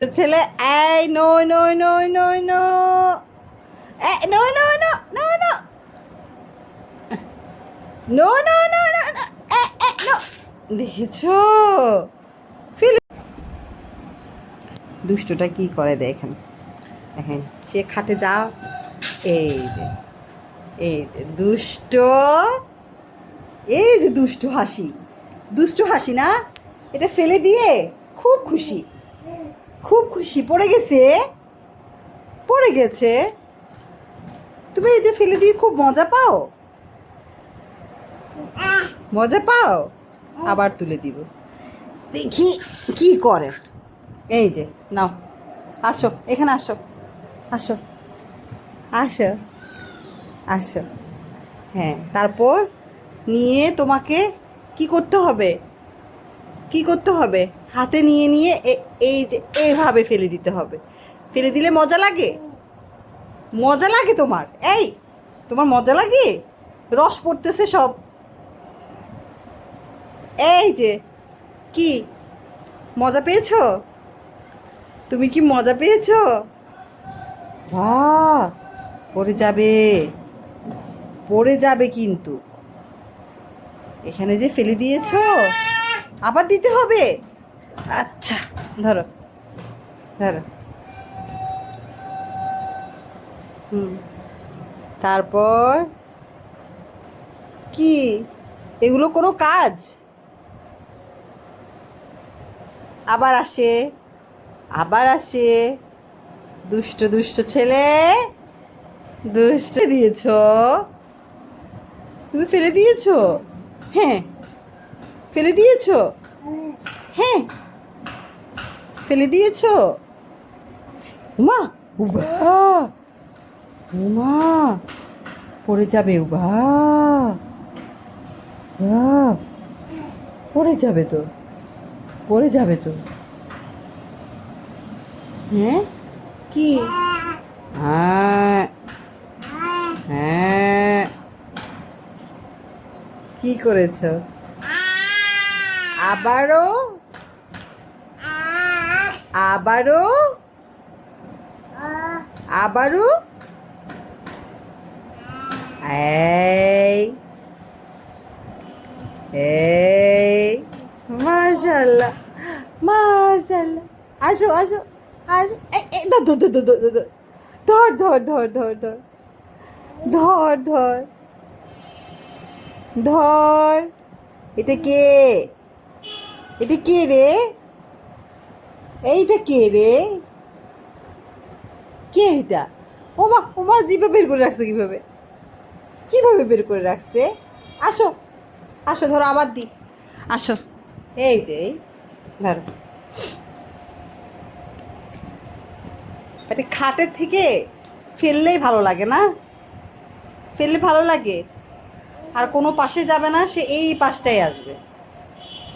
ছেলে এই no no no no no no no no no no no no no no no দেখেছো ফিল দুষ্টটা কি করে দেখেন দেখেন সে খাটে যা এই যে দুষ্ট এই যে দুষ্টু হাসি না এটা ফেলে দিয়ে খুব খুশি পড়ে গেছে তুমি এই যে ফেলে দিয়ে খুব মজা পাও আবার তুলে দিব দেখি কি করে এই যে নাও আসো এখানে আসো আসো আসো আসো হ্যাঁ তারপর নিয়ে তোমাকে কি করতে হবে হাতে নিয়ে এই যে এইভাবে ফেলে দিতে হবে ফেলে দিলে মজা লাগে তোমার মজা লাগে রস পড়তেছে সব এই যে কি মজা পেয়েছো তুমি কি মজা পেয়েছো বাহ পড়ে যাবে কিন্তু এখানে যে ফেলে দিয়েছো আবার দিতে হবে আচ্ছা ধরো তারপর কি এগুলো কোনো কাজ আবার আসে দুষ্ট ছেলে দিয়েছো তুমি ফেলে দিয়েছো হ্যাঁ ফেলে দিয়েছো হ্যাঁ ফেলে দিয়েছো উমা উমা পড়ে যাবে পড়ে যাবে তো হ্যাঁ কি হ্যাঁ কি করেছো আবারও এই মাশাআল্লাহ আসো এই ধর এটা কে রে এইটা কে রে কে এটা ওমা জিভে বের করে রাখছে কিভাবে বের করে রাখছে আসো ধরো আবার দি আসো এই যে ধরো এটা খাটের থেকে ফেললেই ভালো লাগে না আর কোনো পাশে যাবে না সে এই পাশটাই আসবে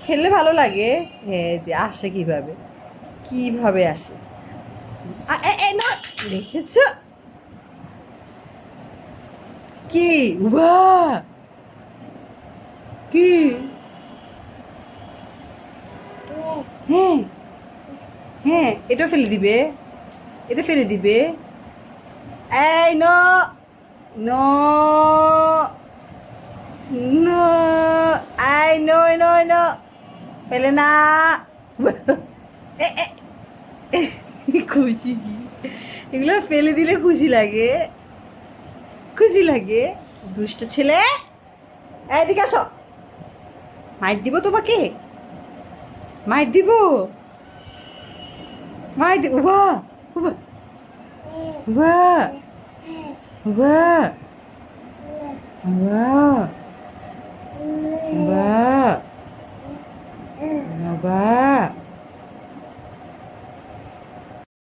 ফেললে ভালো লাগে হ্যাঁ যে আসে কিভাবে আসে না দেখেছ কি কি হ্যাঁ এটা ফেলে দিবে এই নো নো নো আই নো ফেলে না খুশি কি এগুলো ফেলে দিলে খুশি লাগে দুষ্ট ছেলে এদিকে আসো মাইর দিব তোমাকে মাইর দিব বাহ